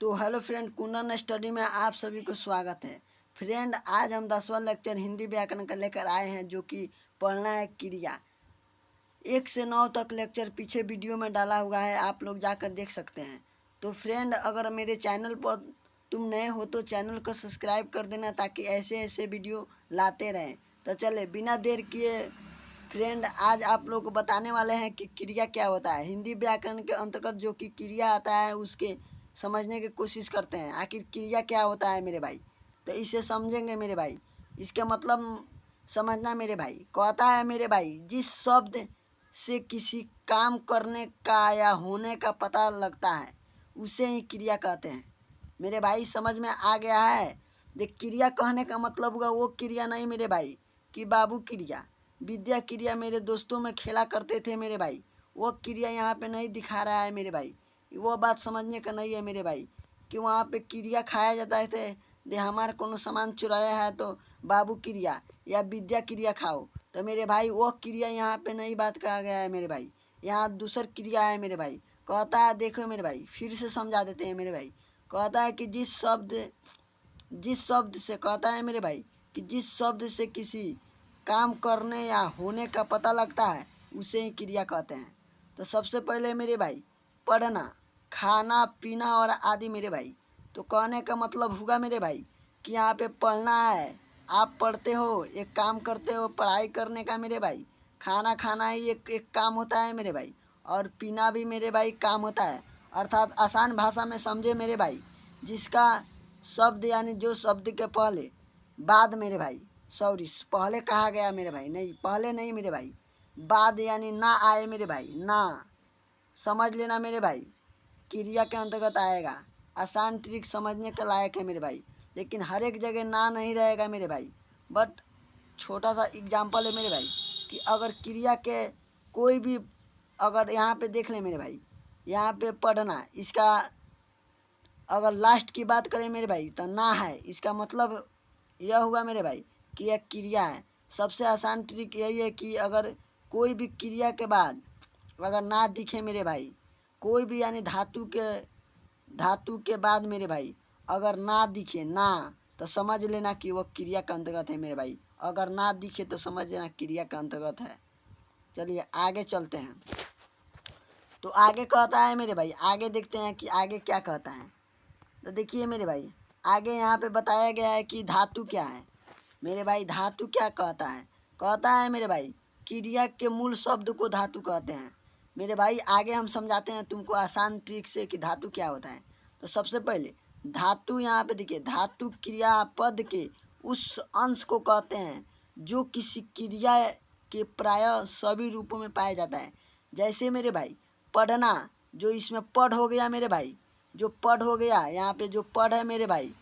तो hello friend, Kundan study में आप सभी को स्वागत है। फ्रेंड, आज हम 10वां लेक्चर हिंदी व्याकरण का लेकर आए हैं, जो कि पढ़ना है क्रिया। 1 से 9 तक लेक्चर पीछे वीडियो में डाला हुआ है, आप लोग जाकर देख सकते हैं। तो फ्रेंड, अगर मेरे चैनल पर तुम नए हो तो चैनल को सब्सक्राइब कर देना, ताकि ऐसे ऐसे वीडियो लाते रहें। तो चले बिना देर किए फ्रेंड, आज आप लोग को बताने वाले हैं कि क्रिया क्या होता है। हिंदी व्याकरण के अंतर्गत जो कि क्रिया आता है, उसके समझने की कोशिश करते हैं। आखिर क्रिया क्या होता है मेरे भाई, तो इसे समझेंगे मेरे भाई। इसके मतलब समझना मेरे भाई। कहता है मेरे भाई, जिस शब्द से किसी काम करने का या होने का पता लगता है, उसे ही क्रिया कहते हैं। मेरे भाई, समझ में आ गया है। देख, क्रिया कहने का मतलब हुआ वो क्रिया नहीं मेरे भाई कि बाबू क्रिया, विद्या क्रिया मेरे दोस्तों में खेला करते थे मेरे भाई, वो क्रिया यहाँ पे नहीं दिखा रहा है मेरे भाई। वो बात समझने का नहीं है मेरे भाई कि वहाँ पे क्रिया खाया जाता है थे। दे हमारा कोनो सामान चुराया है तो बाबू क्रिया या विद्या क्रिया खाओ। तो मेरे भाई, वो क्रिया यहाँ पे नहीं बात कहा गया है मेरे भाई। यहाँ दूसर क्रिया है मेरे भाई। कहता है, देखो मेरे भाई, फिर से समझा देते हैं मेरे भाई। कहता है कि जिस शब्द से कहता है मेरे भाई कि जिस शब्द से किसी काम करने या होने का पता लगता है, उसे ही क्रिया कहते हैं। तो सबसे पहले मेरे भाई, पढ़ना, खाना पीना और आदि मेरे भाई। तो कहने का मतलब होगा मेरे भाई कि यहाँ पे पढ़ना है, आप पढ़ते हो, एक काम करते हो पढ़ाई करने का मेरे भाई। खाना खाना ही एक काम होता है मेरे भाई, और पीना भी मेरे भाई काम होता है। अर्थात आसान भाषा में समझे मेरे भाई, जिसका शब्द यानी जो शब्द के पहले बाद मेरे भाई, सॉरी, पहले कहा गया मेरे भाई, नहीं पहले नहीं मेरे भाई, बाद यानी ना आए मेरे भाई, ना, समझ लेना मेरे भाई, क्रिया के अंतर्गत आएगा। आसान ट्रिक समझने के लायक है मेरे भाई, लेकिन हर एक जगह ना नहीं रहेगा मेरे भाई। बट छोटा सा एग्जाम्पल है मेरे भाई कि अगर क्रिया के कोई भी, अगर यहाँ पे देख ले मेरे भाई, यहाँ पे पढ़ना, इसका अगर लास्ट की बात करें मेरे भाई तो ना है, इसका मतलब यह हुआ मेरे भाई कि यह क्रिया है। सबसे आसान ट्रिक यही है कि अगर कोई भी क्रिया के बाद अगर ना दिखे मेरे भाई, कोई भी यानी धातु के बाद मेरे भाई अगर ना दिखे ना, तो समझ लेना कि वह क्रिया का अंतर्गत है मेरे भाई। अगर ना दिखे तो समझ लेना क्रिया का अंतर्गत है। चलिए आगे चलते हैं। तो आगे कहता है मेरे भाई, आगे देखते हैं कि आगे क्या कहता है। तो देखिए मेरे भाई, आगे यहाँ पे बताया गया है कि धातु क्या है मेरे भाई। धातु क्या कहता है, कहता है मेरे भाई, क्रिया के मूल शब्द को धातु कहते हैं मेरे भाई। आगे हम समझाते हैं तुमको आसान ट्रिक से कि धातु क्या होता है। तो सबसे पहले धातु, यहाँ पे देखिए, धातु क्रियापद के उस अंश को कहते हैं जो किसी क्रिया के प्रायः सभी रूपों में पाया जाता है। जैसे मेरे भाई, पढ़ना, जो इसमें पढ़ हो गया मेरे भाई, जो पढ़ हो गया, यहाँ पे जो पढ़ है मेरे भाई,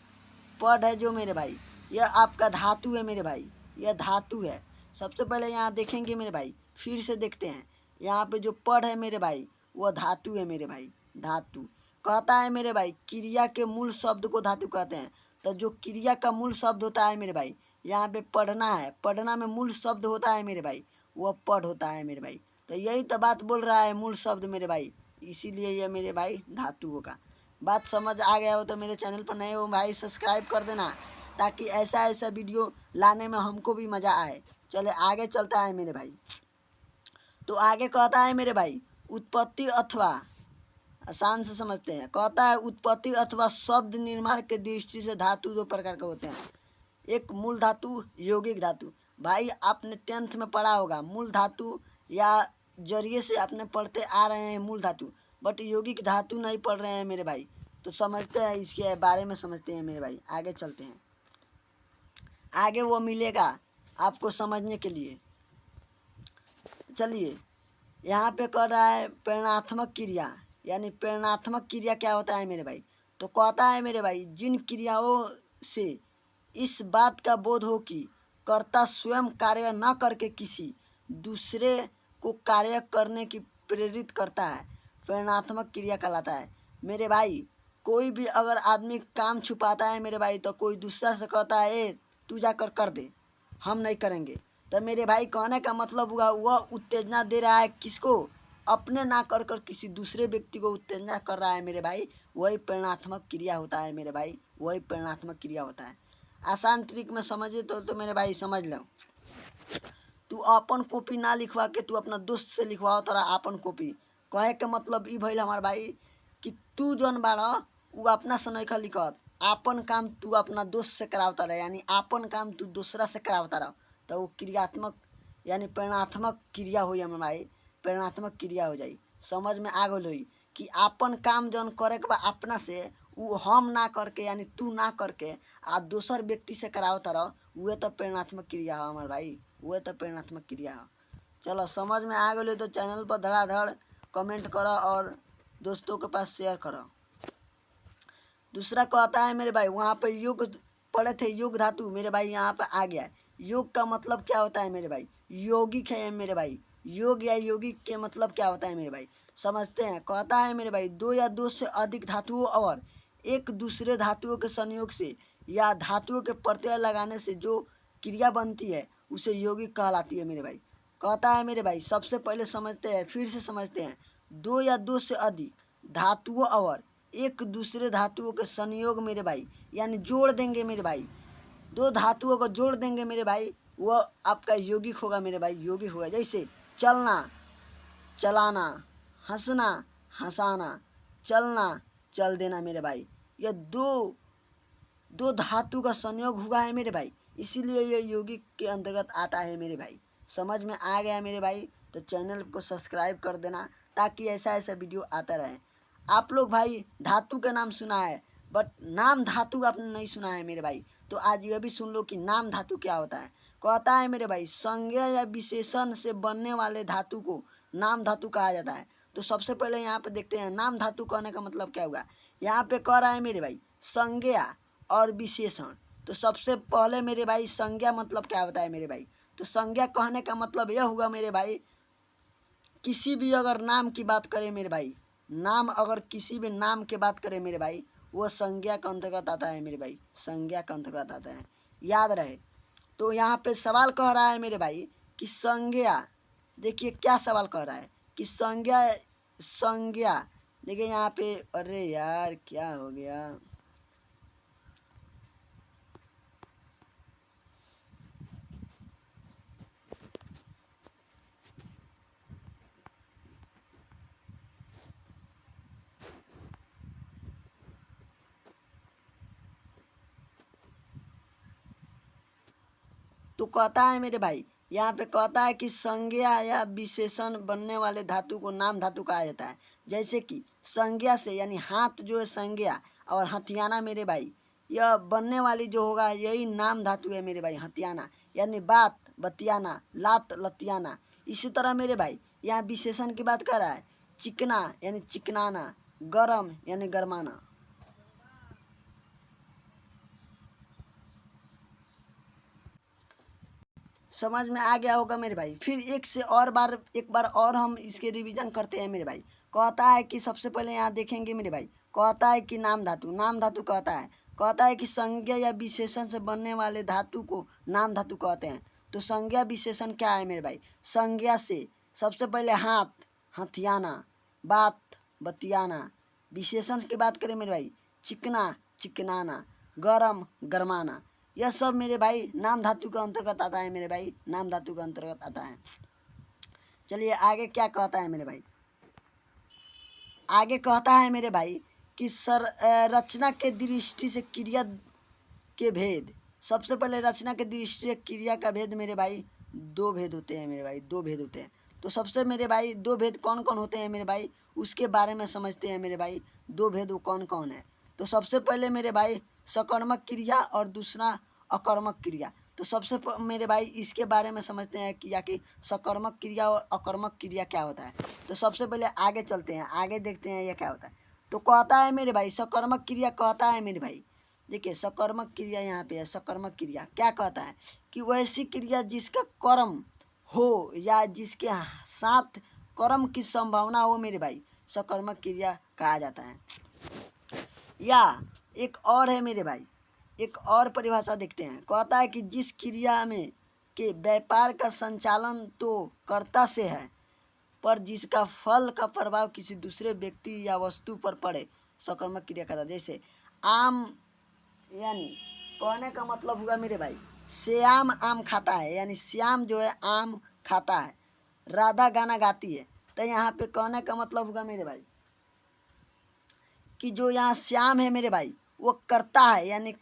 पढ़ है जो मेरे भाई, यह आपका धातु है मेरे भाई, यह धातु है। सबसे पहले यहाँ देखेंगे मेरे भाई, फिर से देखते हैं, यहाँ पे जो पढ़ है मेरे भाई, वह धातु है मेरे भाई, धातु। कहता है मेरे भाई, क्रिया के मूल शब्द को धातु कहते हैं। तो जो क्रिया का मूल शब्द होता है मेरे भाई, यहाँ पे पढ़ना है, पढ़ना में मूल शब्द होता है मेरे भाई, वह पढ़ होता है मेरे भाई। तो यही तो बात बोल रहा है, मूल शब्द मेरे भाई, इसीलिए यह मेरे भाई धातु होगा। बात समझ आ गया हो तो मेरे चैनल पर नए हो भाई, सब्सक्राइब कर देना, ताकि ऐसा ऐसा वीडियो लाने में हमको भी मज़ा आए। चले आगे चलता है मेरे भाई। तो आगे कहता है मेरे भाई, उत्पत्ति अथवा, आसान से समझते हैं, कहता है उत्पत्ति अथवा शब्द निर्माण के दृष्टि से धातु दो प्रकार के होते हैं। एक मूल धातु, यौगिक धातु। भाई आपने 10th में पढ़ा होगा मूल धातु, या जरिए से आपने पढ़ते आ रहे हैं मूल धातु, बट यौगिक धातु नहीं पढ़ रहे हैं मेरे भाई। तो समझते हैं, इसके बारे में समझते हैं मेरे भाई। आगे चलते हैं, आगे वो मिलेगा आपको समझने के लिए। चलिए, यहाँ पे कह रहा है प्रेरणात्मक क्रिया, यानी प्रेरणात्मक क्रिया क्या होता है मेरे भाई। तो कहता है मेरे भाई, जिन क्रियाओं से इस बात का बोध हो कि कर्ता स्वयं कार्य न करके किसी दूसरे को कार्य करने की प्रेरित करता है, प्रेरणात्मक क्रिया कहलाता है मेरे भाई। कोई भी अगर आदमी काम छुपाता है मेरे भाई, तो कोई दूसरा से कहता है, ए तू जाकर कर दे, हम नहीं करेंगे, तो मेरे भाई कहने का मतलब हुआ वह उत्तेजना दे रहा है किसको, अपने ना कर कर किसी दूसरे व्यक्ति को उत्तेजना कर रहा है मेरे भाई, वही प्रेरणात्मक क्रिया होता है मेरे भाई, वही प्रेरणात्मक क्रिया होता है। आसान ट्रिक में समझे तो मेरे भाई समझ लो। तू अपन कॉपी ना लिखवा के तू अपना दोस्त से लिखवाओ तोरा अपन कॉपी। कहे के मतलब ई भइल हमार भाई कि तू जौन बाड़ा उ अपना से नइखा लिखत, आपन काम तू अपना दोस्त से करावता रहे, यानी आपन काम तू दूसरा से करावता रह, तो वो क्रियात्मक यानी प्रेरणात्मक क्रिया होई हमार भाई, प्रेरणात्मक क्रिया हो जाई। समझ में आ गइल होई कि आपन काम जौन करे के बा अपना से उ हम ना करके यानी तू ना करके आ दोसर व्यक्ति से करावता रह, उहे तो प्रेरणात्मक क्रिया है हमार भाई, वह तो प्रेरणात्मक क्रिया है। चलो समझ में आ गए तो चैनल पर धड़ाधड़ कमेंट करो और दोस्तों के पास शेयर करो। दूसरा कहता है मेरे भाई, वहाँ पर योग पढ़े थे, योग धातु मेरे भाई यहाँ पर आ गया है। योग का मतलब क्या होता है मेरे भाई, यौगिक है मेरे भाई। योग या यौगिक के मतलब क्या होता है मेरे भाई, समझते हैं। कहता है मेरे भाई, दो या दो से अधिक धातुओं और एक दूसरे धातुओं के संयोग से या धातुओं के प्रत्यय लगाने से जो क्रिया बनती है उसे यौगिक कहलाती है मेरे भाई। कहता है मेरे भाई, सबसे पहले समझते हैं, फिर से समझते हैं। दो या दो से अधिक धातुओं और एक दूसरे धातुओं के संयोग मेरे भाई, यानी जोड़ देंगे मेरे भाई, दो धातुओं को जोड़ देंगे मेरे भाई, वह आपका यौगिक होगा मेरे भाई, यौगिक होगा। जैसे चलना, चलाना, हंसना, हंसाना, चलना, चल देना मेरे भाई, यह दो दो धातु का संयोग हुआ है मेरे भाई, इसीलिए ये यौगिक के अंतर्गत आता है मेरे भाई। समझ में आ गया मेरे भाई, तो चैनल को सब्सक्राइब कर देना ताकि ऐसा ऐसा वीडियो आता रहे। आप लोग भाई धातु का नाम सुना है, बट नाम धातु आपने नहीं सुना है मेरे भाई, तो आज ये भी सुन लो कि नाम धातु क्या होता है। कहता है मेरे भाई, संज्ञा या विशेषण से बनने वाले धातु को नाम धातु कहा जाता है। तो सबसे पहले यहाँ पे देखते हैं नाम धातु कहने का मतलब क्या हुआ। यहाँ पे कह रहा है मेरे भाई संज्ञा और विशेषण। तो सबसे पहले मेरे भाई संज्ञा मतलब क्या होता है मेरे भाई, तो संज्ञा कहने का मतलब यह हुआ मेरे भाई, किसी भी अगर नाम की बात करें मेरे भाई, नाम अगर किसी भी नाम की बात करें मेरे भाई, वो संज्ञा के अंतर्गत आता है मेरे भाई, संज्ञा के अंतर्गत आता है, याद रहे। तो यहाँ पे सवाल कह रहा है मेरे भाई कि संज्ञा, देखिए क्या सवाल कह रहा है कि संज्ञा, संज्ञा देखिए यहाँ पे, अरे यार क्या हो गया, तो कहता है मेरे भाई, यहाँ पे कहता है कि संज्ञा या विशेषण बनने वाले धातु को नाम धातु कहा जाता है। जैसे कि संज्ञा से यानी हाथ जो है संज्ञा, और हथियाना मेरे भाई, यह बनने वाली जो होगा यही नाम धातु है मेरे भाई, हथियाना यानी बात बतियाना, लात लतियाना। इसी तरह मेरे भाई यहाँ विशेषण की बात कर रहा है, चिकना यानी चिकनाना, गरम यानी गरमाना। समझ में आ गया होगा मेरे भाई। फिर एक बार और हम इसके रिवीजन करते हैं मेरे भाई। कहता है कि सबसे पहले यहाँ देखेंगे मेरे भाई, कहता है कि नाम धातु, नाम धातु कहता है कि संज्ञा या विशेषण से बनने वाले धातु को नाम धातु कहते हैं। तो संज्ञा विशेषण क्या है मेरे भाई, संज्ञा से सबसे पहले हाथ हथियाना, बात बतियाना। विशेषण की बात करें मेरे भाई, चिकना चिकनाना, गरम गरमाना, यह सब मेरे भाई नाम धातु के अंतर्गत आता है मेरे भाई, नाम धातु के अंतर्गत आता है। चलिए आगे क्या कहता है मेरे भाई, आगे कहता है मेरे भाई कि रचना के दृष्टि से क्रिया के भेद। सबसे पहले रचना के दृष्टि से क्रिया का भेद मेरे भाई, दो भेद होते हैं मेरे भाई, दो भेद होते हैं। तो सबसे मेरे भाई दो भेद कौन कौन होते हैं मेरे भाई, उसके बारे में समझते हैं मेरे भाई। दो भेद वो कौन कौन है, तो सबसे पहले मेरे भाई सकर्मक क्रिया और दूसरा अकर्मक क्रिया। तो सबसे मेरे भाई इसके बारे में समझते हैं कि सकर्मक क्रिया और अकर्मक क्रिया क्या होता है। तो सबसे पहले आगे चलते हैं, आगे देखते हैं यह क्या होता है। तो कहता है मेरे भाई सकर्मक क्रिया, कहता है मेरे भाई देखिए सकर्मक क्रिया यहाँ पे है। सकर्मक क्रिया क्या कहता है कि वैसी क्रिया जिसका कर्म हो या जिसके साथ कर्म की संभावना हो मेरे भाई, सकर्मक क्रिया कहा जाता है। या एक और है मेरे भाई, एक और परिभाषा देखते हैं। कहता है कि जिस क्रिया में के व्यापार का संचालन तो कर्ता से है, पर जिसका फल का प्रभाव किसी दूसरे व्यक्ति या वस्तु पर पड़े सकर्मक क्रिया कहलाता है। जैसे आम, यानी कहने का मतलब हुआ मेरे भाई श्याम आम खाता है, यानी श्याम जो है आम खाता है। राधा गाना गाती है, तो यहाँ पे कहने का मतलब होगा मेरे भाई कि जो यहाँ श्याम है मेरे भाई वो करता है, यानी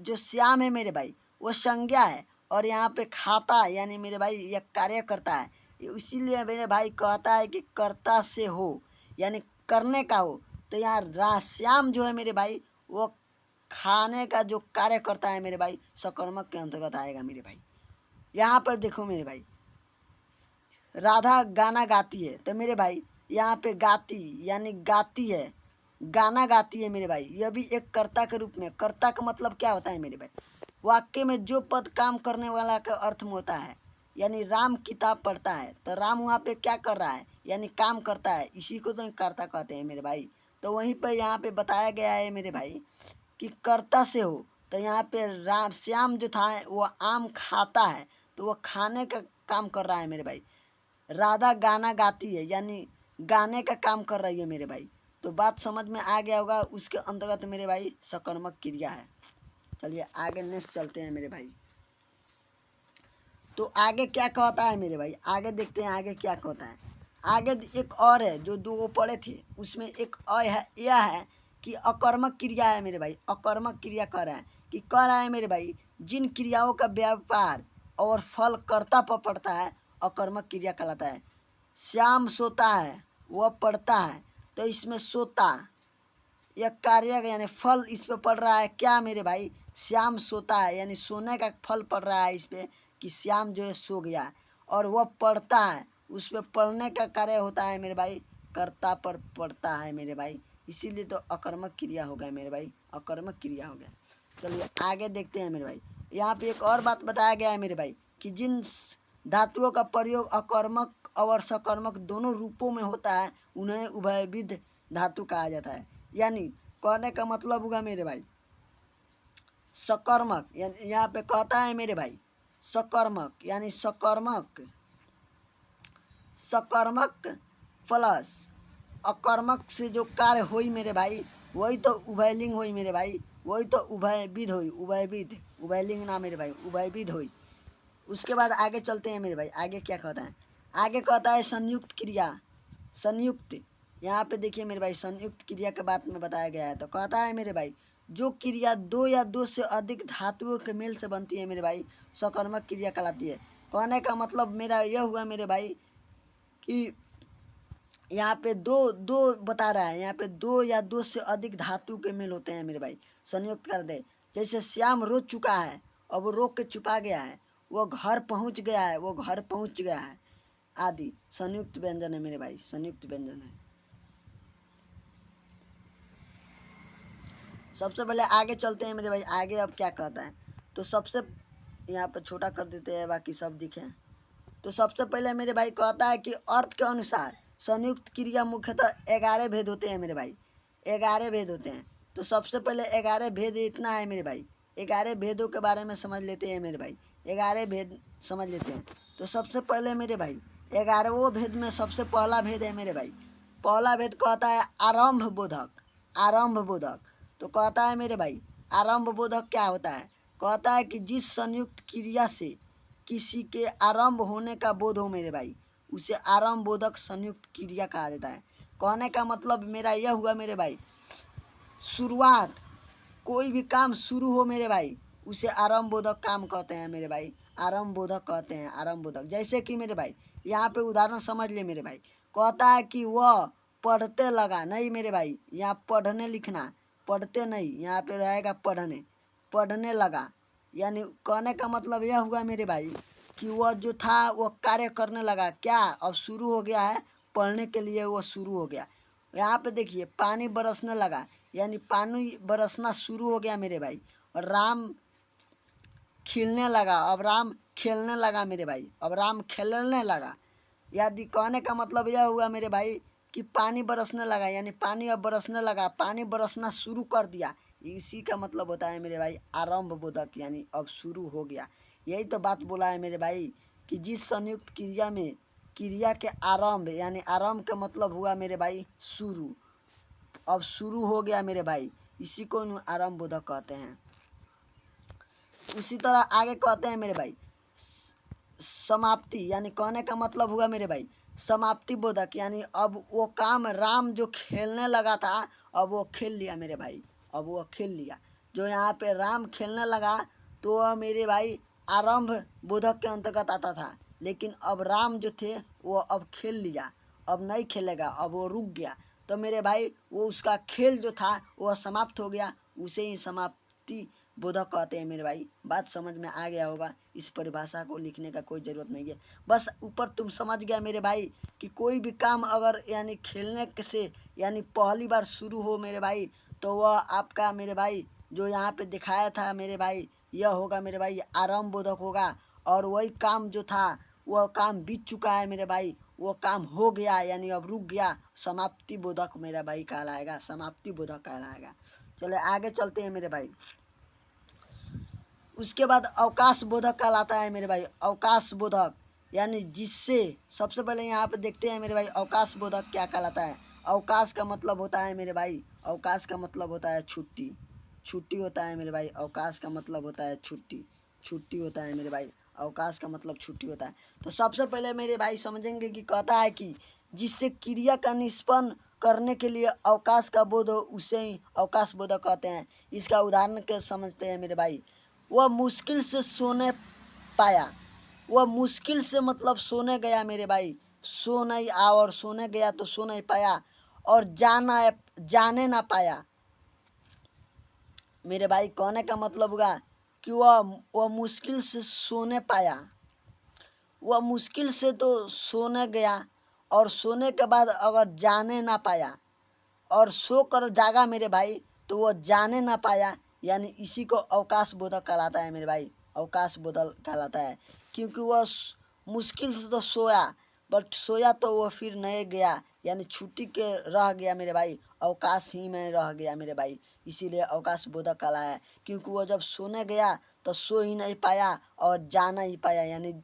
जो श्याम है मेरे भाई वो संज्ञा है, और यहाँ पे खाता है यानी मेरे भाई यह कार्य करता है। इसीलिए मेरे भाई कहता है कि कर्ता से हो, यानी करने का हो। तो यहाँ श्याम जो है मेरे भाई वो खाने का जो कार्य करता है मेरे भाई सकर्मक के अंतर्गत आएगा मेरे भाई। यहाँ पर देखो मेरे भाई राधा गाना गाती है, तो मेरे भाई यहाँ पे गाती यानी गाती है, गाना गाती है मेरे भाई, यह भी एक कर्ता के रूप में। कर्ता का मतलब क्या होता है मेरे भाई, वाक्य में जो पद काम करने वाला का अर्थ में होता है। यानी राम किताब पढ़ता है, तो राम वहाँ पे क्या कर रहा है, यानी काम करता है, इसी को तो कर्ता कहते हैं मेरे भाई। तो वहीं पर यहाँ पे बताया गया है मेरे भाई कि कर्ता से हो, तो यहाँ पे राम श्याम जो था वो आम खाता है, तो वो खाने का काम कर रहा है मेरे भाई। राधा गाना गाती है, यानी गाने का काम कर रही है मेरे भाई। तो बात समझ में आ गया होगा, उसके अंतर्गत मेरे भाई सकर्मक क्रिया है। चलिए आगे नेक्स्ट चलते हैं मेरे भाई। तो आगे क्या कहता है मेरे भाई, आगे देखते हैं आगे क्या कहता है। आगे एक और है जो दो पढ़े थे, उसमें एक और है, यह है कि अकर्मक क्रिया है मेरे भाई। अकर्मक क्रिया कर रहा है कि कह रहा है मेरे भाई जिन क्रियाओं का व्यापार और फल कर्ता पर पड़ता है अकर्मक क्रिया कहलाता है। श्याम सोता है, वह पढ़ता है, तो इसमें सोता यह कार्य यानी फल इस पे पड़ रहा है क्या मेरे भाई, श्याम सोता है, यानी सोने का फल पड़ रहा है इस पे कि श्याम जो है सो गया, और वह पढ़ता है, उस पे पढ़ने का कार्य होता है मेरे भाई, कर्ता पर पड़ता है मेरे भाई। इसीलिए तो अकर्मक क्रिया हो गया मेरे भाई, अकर्मक क्रिया हो गया। चलिए आगे देखते हैं मेरे भाई। यहाँ पे एक और बात बताया गया है मेरे भाई कि जिन धातुओं का प्रयोग अकर्मक और सकर्मक दोनों रूपों में होता है उन्हें उभयविध धातु कहा जाता है। यानी कहने का मतलब होगा मेरे भाई सकर्मक, यानी यहाँ पे कहता है मेरे भाई सकर्मक, यानी सकर्मक, सकर्मक प्लस अकर्मक से जो कार्य हुई मेरे भाई वही तो उभयलिंग हुई मेरे भाई, वही तो उभयविध हुई, उभयविध, उभयलिंग ना मेरे भाई, उभयविध हुई। उसके बाद आगे चलते हैं मेरे भाई, आगे क्या कहता है, आगे कहता है संयुक्त क्रिया। संयुक्त, यहाँ पे देखिए मेरे भाई संयुक्त क्रिया के बारे में बताया गया है। तो कहता है मेरे भाई जो क्रिया दो या दो से अधिक धातुओं के मेल से बनती है मेरे भाई सकर्मक क्रिया कहलाती है। कहने का मतलब मेरा यह हुआ मेरे भाई कि यहाँ पे दो दो बता रहा है, यहाँ पे दो या दो से अधिक धातु के मेल होते हैं मेरे भाई, संयुक्त कर दे। जैसे श्याम रो चुका है, अब वो रो के छुपा गया है, वो घर पहुँच गया है, वो घर पहुँच गया है आदि संयुक्त व्यंजन है मेरे भाई, संयुक्त व्यंजन है। सबसे पहले आगे चलते हैं मेरे भाई, आगे अब क्या कहता है। तो सबसे यहाँ पर छोटा कर देते हैं बाकी सब दिखे। तो सबसे पहले मेरे भाई कहता है कि अर्थ के अनुसार संयुक्त क्रिया मुख्यतः 11 भेद होते हैं मेरे भाई, 11 भेद होते हैं। तो सबसे पहले 11 भेद इतना है मेरे भाई, 11 भेदों के बारे में समझ लेते हैं मेरे भाई, 11 भेद समझ लेते हैं। तो सबसे पहले मेरे भाई 11वें भेद में सबसे पहला भेद है मेरे भाई, पहला भेद कहता है आरंभ बोधक, आरंभ बोधक। तो कहता है मेरे भाई आरंभ बोधक क्या होता है, कहता है कि जिस संयुक्त क्रिया से किसी के आरंभ होने का बोध हो मेरे भाई उसे आरंभ बोधक संयुक्त क्रिया कहा जाता है। कहने का मतलब मेरा यह हुआ मेरे भाई शुरुआत, कोई भी काम शुरू हो मेरे भाई उसे आरंभ बोधक काम कहते हैं मेरे भाई, आरंभ बोधक कहते हैं, आरंभ बोधक। जैसे कि मेरे भाई यहाँ पे उदाहरण समझ ले मेरे भाई, कहता है कि वह पढ़ते लगा, नहीं मेरे भाई यहाँ पढ़ने लिखना, पढ़ते नहीं, यहाँ पे रहेगा पढ़ने, पढ़ने लगा। यानी कहने का मतलब यह हुआ मेरे भाई कि वह जो था वह कार्य करने लगा, क्या अब शुरू हो गया है पढ़ने के लिए, वह शुरू हो गया। यहाँ पे देखिए पानी बरसने लगा, यानी पानी बरसना शुरू हो गया मेरे भाई। और राम खिलने लगा, अब राम खेलने लगा मेरे भाई, अब राम खेलने लगा। यदि कहने का मतलब यह हुआ मेरे भाई कि पानी बरसने लगा, यानी पानी अब बरसने लगा, पानी बरसना शुरू कर दिया, इसी का मतलब होता है मेरे भाई आरंभ बोधक, यानी अब शुरू हो गया। यही तो बात बोला है मेरे भाई कि जिस संयुक्त क्रिया में क्रिया के आरंभ, यानी आरंभ का मतलब हुआ मेरे भाई शुरू। अब शुरू हो गया मेरे भाई, इसी को आरंभ बोधक कहते हैं। उसी तरह आगे कहते हैं मेरे भाई समाप्ति, यानी कहने का मतलब हुआ मेरे भाई समाप्ति बोधक, यानी अब वो काम राम जो खेलने लगा था अब वो खेल लिया मेरे भाई, अब वो खेल लिया। जो यहाँ पे राम खेलने लगा तो वह मेरे भाई आरंभ बोधक के अंतर्गत आता था, लेकिन अब राम जो थे वो अब खेल लिया, अब नहीं खेलेगा, अब वो रुक गया। तो मेरे भाई वो उसका खेल जो था वह समाप्त हो गया, उसे ही समाप्ति बोधक कहते हैं मेरे भाई। बात समझ में आ गया होगा, इस परिभाषा को लिखने का कोई ज़रूरत नहीं है। बस ऊपर तुम समझ गया मेरे भाई कि कोई भी काम अगर यानी खेलने से यानी पहली बार शुरू हो मेरे भाई तो वह आपका मेरे भाई जो यहाँ पे दिखाया था मेरे भाई यह होगा मेरे भाई आरंभ बोधक होगा। और वही काम जो था वह काम बीत चुका है मेरे भाई, वो काम हो गया यानी अब रुक गया, समाप्ति बोधक मेरा भाई कहलाएगा, समाप्ति बोधक कहलाएगा। चले आगे चलते हैं मेरे भाई। उसके बाद अवकाश बोधक कहलाता है मेरे भाई। अवकाश बोधक यानी जिससे सबसे पहले यहाँ पे देखते हैं मेरे भाई अवकाश बोधक क्या कहलाता है। अवकाश का मतलब होता है मेरे भाई, अवकाश का मतलब होता है छुट्टी, छुट्टी होता है मेरे भाई। अवकाश का मतलब होता है छुट्टी, छुट्टी होता है मेरे भाई। अवकाश का मतलब छुट्टी होता है। तो सबसे पहले मेरे भाई समझेंगे कि कहता है कि जिससे क्रिया का निष्पन्न करने के लिए अवकाश का बोध हो उसे ही अवकाश बोधक कहते हैं। इसका उदाहरण के समझते हैं मेरे भाई। वह मुश्किल से सोने पाया, वह मुश्किल से मतलब सोने गया मेरे भाई, सो नहीं आ और सोने गया तो सो नहीं पाया और जाने ना पाया मेरे भाई। कहने का मतलब हुआ कि वह मुश्किल से सोने पाया, वह मुश्किल से तो सोने गया और सोने के बाद अगर जाने ना पाया और सो कर जागा मेरे भाई तो वह जाने ना पाया, यानी इसी को अवकाश बोधक कहलाता है मेरे भाई। अवकाश बोधक कहलाता है क्योंकि वह मुश्किल से तो सोया बट सोया तो वह फिर नहीं गया, यानी छुट्टी के रह गया मेरे भाई, अवकाश ही में रह गया मेरे भाई, इसीलिए अवकाश बोधक कहला है। क्योंकि वह जब सोने गया तो सो ही नहीं पाया और जा नहीं पाया, यानी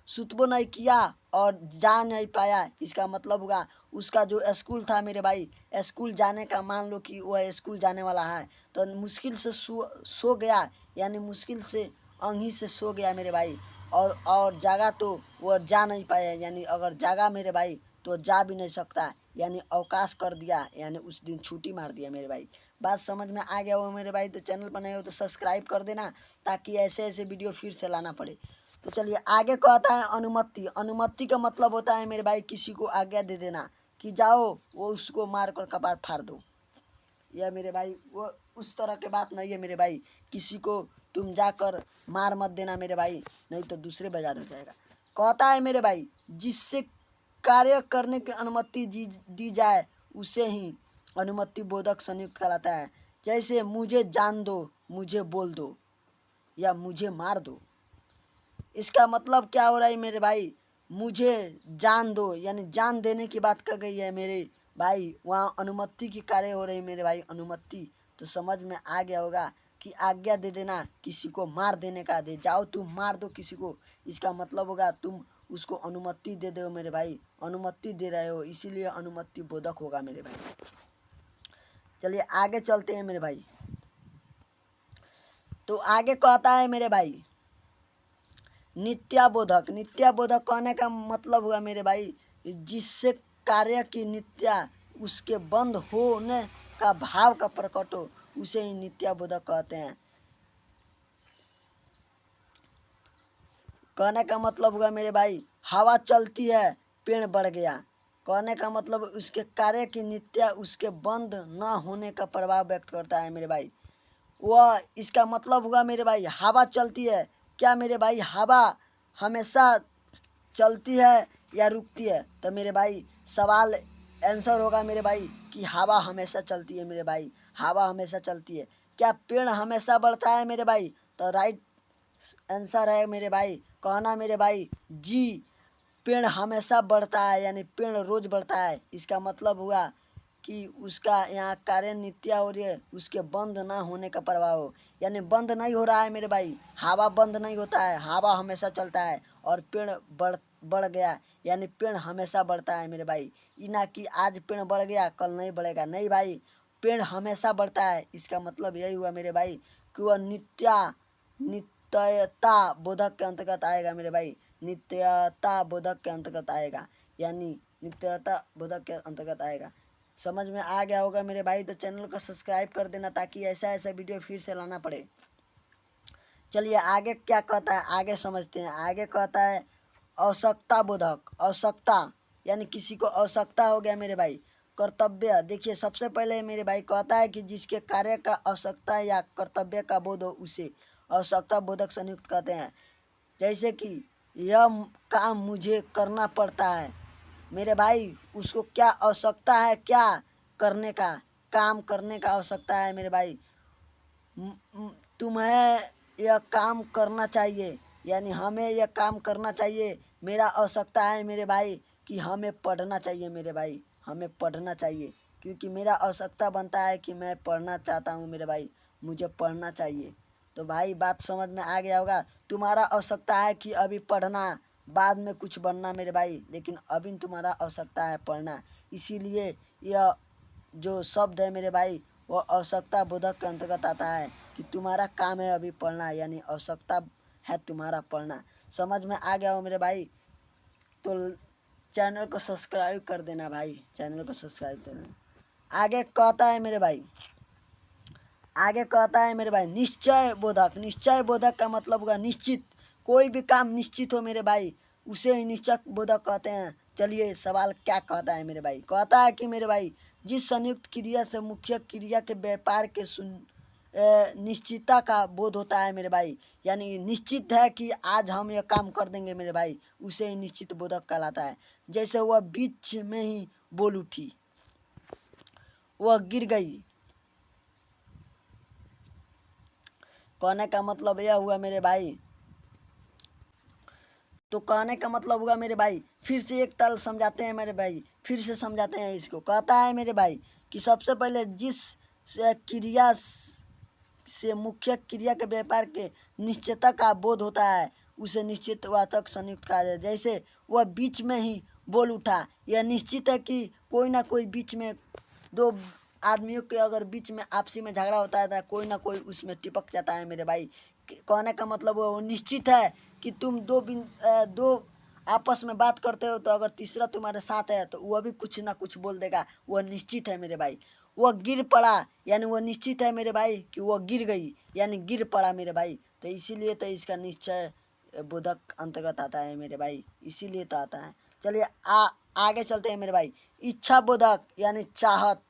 सुतबो नहीं किया और जा नहीं पाया। इसका मतलब होगा उसका जो स्कूल था मेरे भाई, स्कूल जाने का मान लो कि वह स्कूल जाने वाला है तो मुश्किल से सो गया, यानी मुश्किल से अंगी से सो गया मेरे भाई और जागा तो वह जा नहीं पाया, यानी अगर जागा मेरे भाई तो जा भी नहीं सकता, यानी अवकाश कर दिया, यानी उस दिन छुट्टी मार दिया मेरे भाई। बात समझ में आ गया हो मेरे भाई तो चैनल पर नए हो तो सब्सक्राइब कर देना ताकि ऐसे ऐसे वीडियो फिर से लाना पड़े। तो चलिए आगे कहता है अनुमति। अनुमति का मतलब होता है मेरे भाई किसी को आज्ञा दे देना कि जाओ, वो उसको मार कर कपार फाड़ दो। यह मेरे भाई वो उस तरह के बात नहीं है मेरे भाई, किसी को तुम जाकर मार मत देना मेरे भाई, नहीं तो दूसरे बाजार हो जाएगा। कहता है मेरे भाई जिससे कार्य करने की अनुमति दी जाए उसे ही अनुमति बोधक संयुक्त कहलाता है। जैसे मुझे जान दो, मुझे बोल दो या मुझे मार दो। इसका मतलब क्या हो रहा है मेरे भाई, मुझे जान दो यानी जान देने की बात कर गई है मेरे भाई, वहाँ अनुमति की कार्य हो रही मेरे भाई, अनुमति। तो समझ में आ गया होगा कि आज्ञा दे देना, किसी को मार देने का दे जाओ तुम मार दो किसी को, इसका मतलब होगा तुम उसको अनुमति दे दो मेरे भाई, अनुमति दे रहे हो, इसीलिए अनुमति बोधक होगा मेरे भाई। चलिए आगे चलते हैं मेरे भाई। तो आगे कहता है मेरे भाई नित्याबोधक। नित्याबोधक कहने का मतलब हुआ मेरे भाई जिससे कार्य की नित्या उसके बंद होने का भाव का प्रकट हो उसे ही नित्याबोधक कहते हैं। कहने का मतलब हुआ मेरे भाई हवा चलती है पेड़ बढ़ गया। कहने का मतलब उसके कार्य की नित्या उसके बंद न होने का प्रभाव व्यक्त करता है मेरे भाई। वह इसका मतलब हुआ मेरे भाई हवा चलती है, क्या मेरे भाई हवा हमेशा चलती है या रुकती है? तो मेरे भाई सवाल आंसर होगा मेरे भाई कि हवा हमेशा चलती है मेरे भाई, हवा हमेशा चलती है। क्या पेड़ हमेशा बढ़ता है मेरे भाई? तो राइट आंसर है मेरे भाई कहना मेरे भाई जी, पेड़ हमेशा बढ़ता है, यानी पेड़ रोज बढ़ता है। इसका मतलब हुआ कि उसका यहाँ कार्य नित्य हो रही है, उसके बंद ना होने का प्रभाव हो। यानी बंद नहीं हो रहा है मेरे भाई, हवा बंद नहीं होता है, हवा हमेशा चलता है। और पेड़ बढ़ गया, यानी पेड़ हमेशा बढ़ता है मेरे भाई। ये ना कि आज पेड़ बढ़ गया कल नहीं बढ़ेगा, नहीं भाई, पेड़ हमेशा बढ़ता है। इसका मतलब यही हुआ मेरे भाई कि वह नित्यता बोधक के अंतर्गत आएगा मेरे भाई, नित्यता बोधक के अंतर्गत आएगा, यानी नित्यता बोधक के अंतर्गत आएगा। समझ में आ गया होगा मेरे भाई, तो चैनल को सब्सक्राइब कर देना ताकि ऐसा ऐसा वीडियो फिर से लाना पड़े। चलिए आगे क्या कहता है, आगे समझते हैं। आगे कहता है आवश्यकता बोधक। आवश्यकता यानी किसी को आवश्यकता हो गया मेरे भाई। कर्तव्य, देखिए सबसे पहले मेरे भाई कहता है कि जिसके कार्य का आवश्यकता या कर्तव्य का बोध हो उसे आवश्यकता बोधक संयुक्त कहते हैं। जैसे कि यह काम मुझे करना पड़ता है मेरे भाई, उसको क्या आवश्यकता है, क्या करने का, काम करने का आवश्यकता है मेरे भाई। तुम्हें यह काम करना चाहिए, यानी हमें यह काम करना चाहिए। मेरा आवश्यकता है मेरे भाई कि हमें पढ़ना चाहिए मेरे भाई, हमें पढ़ना चाहिए, क्योंकि मेरा आवश्यकता बनता है कि मैं पढ़ना चाहता हूँ मेरे भाई, मुझे पढ़ना चाहिए। तो भाई बात समझ में आ गया होगा। तुम्हारा आवश्यकता है कि अभी पढ़ना, बाद में कुछ बनना मेरे भाई, लेकिन अभी तुम्हारा आवश्यकता है पढ़ना। इसीलिए यह जो शब्द है मेरे भाई वो आवश्यकता बोधक के अंतर्गत आता है कि तुम्हारा काम है अभी पढ़ना, यानी आवश्यकता है तुम्हारा पढ़ना। समझ में आ गया हो मेरे भाई, तो चैनल को सब्सक्राइब कर देना भाई, चैनल को सब्सक्राइब कर देना। आगे कहता है मेरे भाई, आगे कहता है मेरे भाई निश्चय बोधक। निश्चय बोधक का मतलब होगा निश्चित, कोई भी काम निश्चित हो मेरे भाई उसे ही निश्चय बोधक कहते हैं। चलिए सवाल क्या कहता है मेरे भाई, कहता है कि मेरे भाई जिस संयुक्त क्रिया से मुख्य क्रिया के व्यापार के निश्चितता का बोध होता है मेरे भाई, यानी निश्चित है कि आज हम यह काम कर देंगे मेरे भाई, उसे ही निश्चित बोधक कहलाता है। जैसे वह बीच में ही बोल उठी, वह गिर गई, कहने का मतलब यह हुआ मेरे भाई, तो कहने का मतलब हुआ मेरे भाई, फिर से एक तल समझाते हैं मेरे भाई, फिर से समझाते हैं इसको। कहता है मेरे भाई कि सबसे पहले जिस क्रिया से मुख्य क्रिया के व्यापार के निश्चितता का बोध होता है उसे निश्चितवाचक संयुक्त कहा जाए। जैसे वह बीच में ही बोल उठा, यह निश्चित है कि कोई ना कोई बीच में, दो आदमियों के अगर बीच में आपसी में झगड़ा होता है तो कोई ना कोई उसमें टिपक जाता है मेरे भाई। कहने का मतलब वो निश्चित है कि तुम दो आपस में बात करते हो, तो अगर तीसरा तुम्हारे साथ है तो वह भी कुछ ना कुछ बोल देगा, वह निश्चित है मेरे भाई। वह गिर पड़ा, यानी वह निश्चित है मेरे भाई कि वह गिर गई, यानी गिर पड़ा मेरे भाई, तो इसीलिए तो इसका निश्चय बोधक अंतर्गत आता है मेरे भाई, इसीलिए तो आता है। चलिए आगे चलते हैं मेरे भाई। इच्छा बोधक यानी चाहत,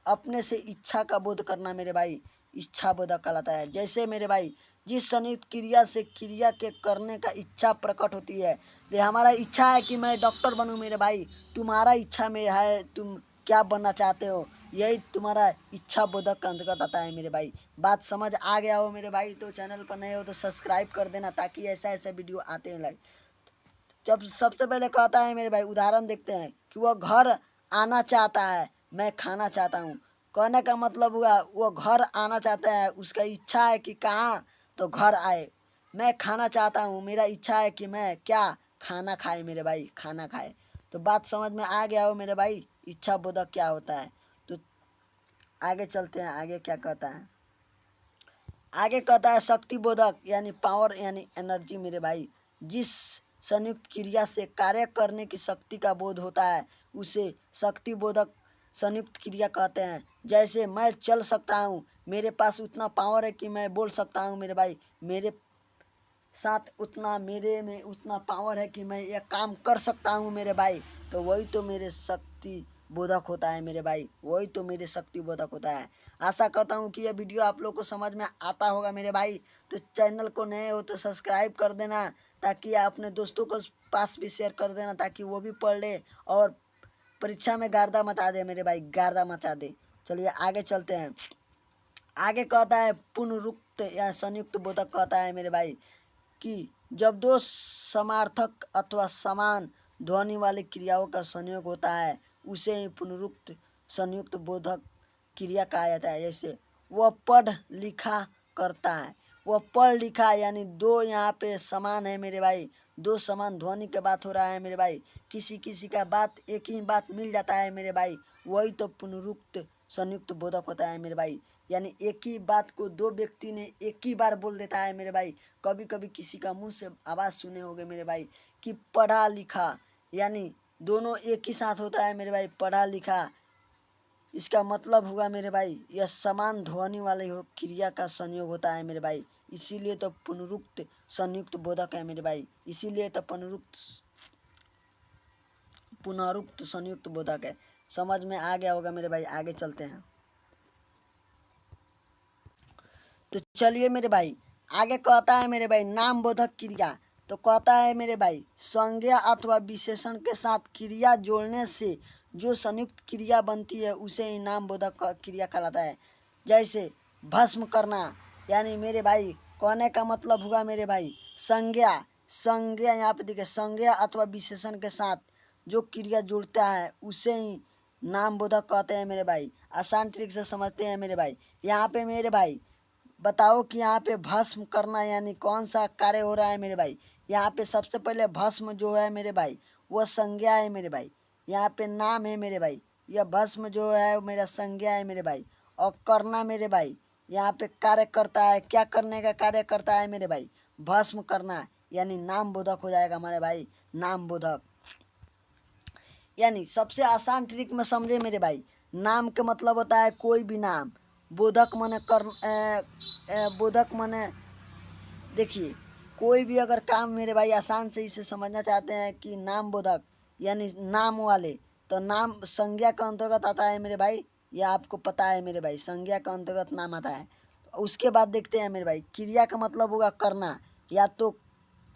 अपने से इच्छा का बोध करना मेरे भाई, इच्छा बोधक कहलाता है। जैसे मेरे भाई जिस संयुक्त क्रिया से क्रिया के करने का इच्छा प्रकट होती है, ये हमारा इच्छा है कि मैं डॉक्टर बनूं मेरे भाई, तुम्हारा इच्छा में है तुम क्या बनना चाहते हो, यही तुम्हारा इच्छा बोधक का अंतर्गत आता है मेरे भाई। बात समझ आ गया हो मेरे भाई, तो चैनल पर नए हो तो सब्सक्राइब कर देना ताकि ऐसा ऐसा वीडियो आते हैं लगे। जब सबसे पहले कहता है मेरे भाई, उदाहरण देखते हैं कि वह घर आना चाहता है, मैं खाना चाहता हूँ। कहने का मतलब हुआ वो घर आना चाहता है, उसका इच्छा है कि कहाँ, तो घर आए। मैं खाना चाहता हूँ, मेरा इच्छा है कि मैं क्या, खाना खाए मेरे भाई, खाना खाए। तो बात समझ में आ गया हो मेरे भाई, इच्छा बोधक क्या होता है। तो आगे चलते हैं, आगे क्या कहता है। आगे कहता है शक्ति बोधक यानी पावर यानी एनर्जी मेरे भाई, जिस संयुक्त क्रिया से कार्य करने की शक्ति का बोध होता है उसे शक्ति बोधक संयुक्त क्रिया कहते हैं। जैसे मैं चल सकता हूँ, मेरे पास उतना पावर है कि मैं बोल सकता हूँ मेरे भाई, मेरे साथ उतना, मेरे में उतना पावर है कि मैं ये काम कर सकता हूँ मेरे भाई, तो वही तो मेरे शक्ति बोधक होता है मेरे भाई, वही तो मेरे शक्ति बोधक होता है। आशा करता हूँ कि यह वीडियो आप लोग को समझ में आता होगा मेरे भाई, तो चैनल को नए हो तो सब्सक्राइब कर देना, ताकि आप अपने दोस्तों को पास भी शेयर कर देना ताकि वो भी पढ़ ले और परीक्षा में गार्दा मचा दे मेरे भाई, गार्दा मचा दे। चलिए आगे चलते हैं। आगे कहता है पुनरुक्त या संयुक्त बोधक कहता है मेरे भाई कि जब दो समार्थक अथवा समान ध्वनि वाली क्रियाओं का संयोग होता है उसे ही पुनरुक्त संयुक्त बोधक क्रिया कहा जाता है। जैसे वह पढ़ लिखा करता है, वह पढ़ लिखा, यानी दो यहाँ पे समान है मेरे भाई, दो समान ध्वनि के बात हो रहा है मेरे भाई। किसी किसी का बात एक ही बात मिल जाता है मेरे भाई, वही तो पुनरुक्त संयुक्त बोधक होता है मेरे भाई। यानी एक ही बात को दो व्यक्ति ने एक ही बार बोल देता है मेरे भाई। कभी कभी किसी का मुंह से आवाज़ सुने होंगे मेरे भाई कि पढ़ा लिखा, यानी दोनों एक ही साथ होता है मेरे भाई, पढ़ा लिखा। इसका मतलब हुआ मेरे भाई यह समान ध्वनि वाले हो क्रिया का संयोग होता है मेरे भाई, इसीलिए तो पुनरुक्त संयुक्त बोधक है मेरे भाई, इसीलिए तो पुनरुक्त संयुक्त बोधक है। समझ में आ गया होगा मेरे भाई, आगे चलते हैं। तो चलिए मेरे भाई, आगे कहता है मेरे भाई नाम बोधक क्रिया। तो कहता है मेरे भाई संज्ञा अथवा विशेषण के साथ क्रिया जोड़ने से जो संयुक्त क्रिया बनती है उसे ही नाम बोधक क्रिया कहलाता है। जैसे भस्म करना, यानी मेरे भाई कहने का मतलब हुआ मेरे भाई संज्ञा, संज्ञा यहाँ पे देखिए, संज्ञा अथवा विशेषण के साथ जो क्रिया जुड़ता है उसे ही नाम बोधक कहते हैं मेरे भाई। आसान तरीके से समझते हैं मेरे भाई। यहाँ पे मेरे भाई बताओ कि यहाँ पे भस्म करना यानी कौन सा कार्य हो रहा है मेरे भाई। यहाँ पे सबसे पहले भस्म जो है मेरे भाई वह संज्ञा है मेरे भाई, यहाँ पे नाम है मेरे भाई, यह भस्म जो है मेरा संज्ञा है मेरे भाई। और करना मेरे भाई यहाँ पे कार्य करता है, क्या करने का कार्य करता है मेरे भाई, भस्म करना, यानी नाम बोधक हो जाएगा हमारे भाई, नाम बोधक। यानी सबसे आसान ट्रिक में समझे मेरे भाई, नाम का मतलब होता है कोई भी नाम, बोधक माने बोधक माने देखिए कोई भी अगर काम मेरे भाई आसान से इसे समझना चाहते हैं कि नाम बोधक यानी नाम वाले, तो नाम संज्ञा का अंतर्गत आता है मेरे भाई, यह आपको पता है मेरे भाई, संज्ञा का अंतर्गत नाम आता है। उसके बाद देखते हैं मेरे भाई क्रिया का मतलब होगा करना, या तो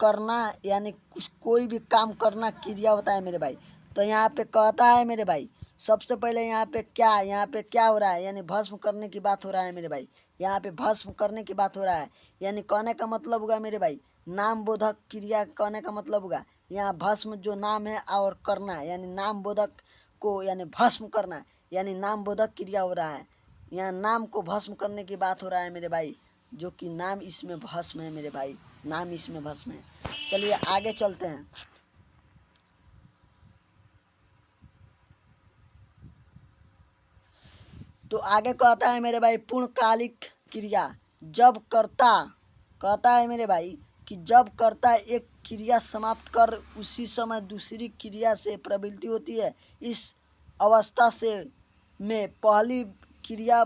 करना यानी कुछ कोई भी काम करना क्रिया होता है मेरे भाई। तो यहाँ पे कहता है मेरे भाई सबसे पहले यहाँ पे क्या हो रहा है, यानी भस्म करने की बात हो रहा है मेरे भाई, यहाँ पे भस्म करने की बात हो रहा है। यानी कहने का मतलब होगा मेरे भाई नाम बोधक क्रिया, कहने का मतलब होगा यहाँ भस्म जो नाम है और करना यानी नाम बोधक को यानी भस्म करना यानी नाम बोधक क्रिया हो रहा है। यहाँ नाम को भस्म करने की बात हो रहा है मेरे भाई, जो कि नाम इसमें भस्म है मेरे भाई, नाम इसमें भस्म है। चलिए आगे चलते हैं। तो आगे कहता है मेरे भाई पूर्णकालिक क्रिया, जब कर्ता, कहता है मेरे भाई कि जब कर्ता एक क्रिया समाप्त कर उसी समय दूसरी क्रिया से प्रवृत्ति होती है, इस अवस्था से में पहली क्रिया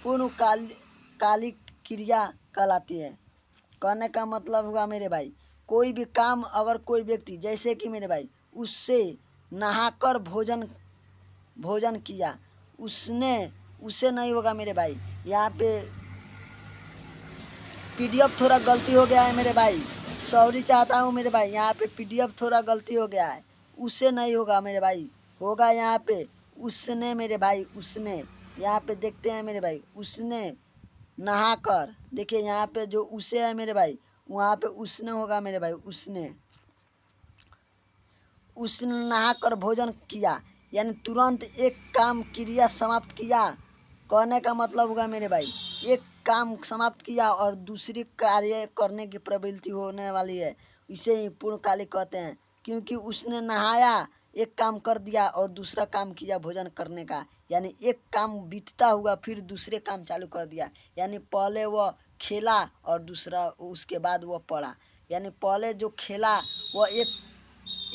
पूर्णकालिक क्रिया कहलाती है। कहने का मतलब हुआ मेरे भाई कोई भी काम अगर कोई व्यक्ति जैसे कि मेरे भाई उससे नहाकर भोजन किया, उसने उसे नहीं होगा मेरे भाई, यहाँ पे पीडीएफ थोड़ा गलती हो गया है मेरे भाई, सॉरी चाहता हूँ मेरे भाई, यहाँ पे पीडीएफ थोड़ा गलती हो गया है, उससे नहीं होगा मेरे भाई, होगा यहाँ पे उसने मेरे भाई, उसने, यहाँ पे देखते हैं मेरे भाई उसने नहाकर, देखिए यहाँ पे जो उसे है मेरे भाई वहाँ पे उसने होगा मेरे भाई, उसने नहाकर भोजन किया, यानी तुरंत एक काम क्रिया समाप्त किया। कहने का मतलब होगा मेरे भाई एक काम समाप्त किया और दूसरी कार्य करने की प्रवृत्ति होने वाली है, इसे ही पूर्णकालिक कहते हैं। क्योंकि उसने नहाया, एक काम कर दिया और दूसरा काम किया भोजन करने का, यानी एक काम बीतता हुआ फिर दूसरे काम चालू कर दिया, यानी पहले वह खेला और दूसरा उसके बाद वह पढ़ा, यानी पहले जो खेला वह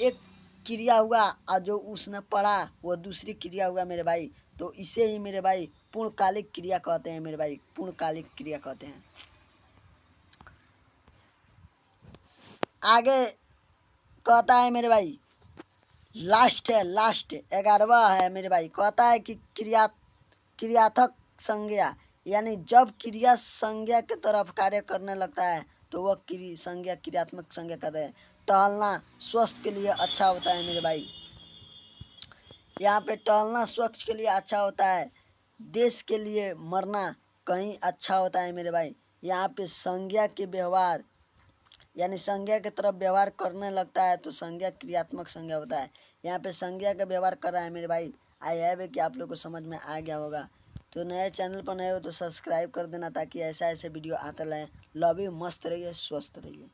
एक क्रिया हुआ और जो उसने पढ़ा वो दूसरी क्रिया हुआ मेरे भाई। तो इसे ही मेरे भाई पूर्णकालिक क्रिया कहते हैं मेरे भाई, पूर्णकालिक क्रिया कहते हैं। आगे कहता है मेरे भाई लास्ट 11वां है मेरे भाई, कहता है कि क्रियात्मक संज्ञा, यानी जब क्रिया संज्ञा के तरफ कार्य करने लगता है तो वह संज्ञा क्रियात्मक संज्ञा कहते हैं। टहलना स्वास्थ्य के लिए अच्छा होता है मेरे भाई, यहाँ पे टहलना स्वास्थ्य के लिए अच्छा होता है, देश के लिए मरना कहीं अच्छा होता है मेरे भाई। यहाँ पे संज्ञा के व्यवहार यानी संज्ञा की तरफ व्यवहार करने लगता है तो संज्ञा क्रियात्मक संज्ञा होता है। यहाँ पे संज्ञा का व्यवहार कर रहा है मेरे भाई, आई हैव है कि आप लोग को समझ में आ गया होगा। तो नए चैनल पर नए हो तो सब्सक्राइब कर देना ताकि ऐसा ऐसे वीडियो आता रहे। लव यू, मस्त रहिए, स्वस्थ रहिए।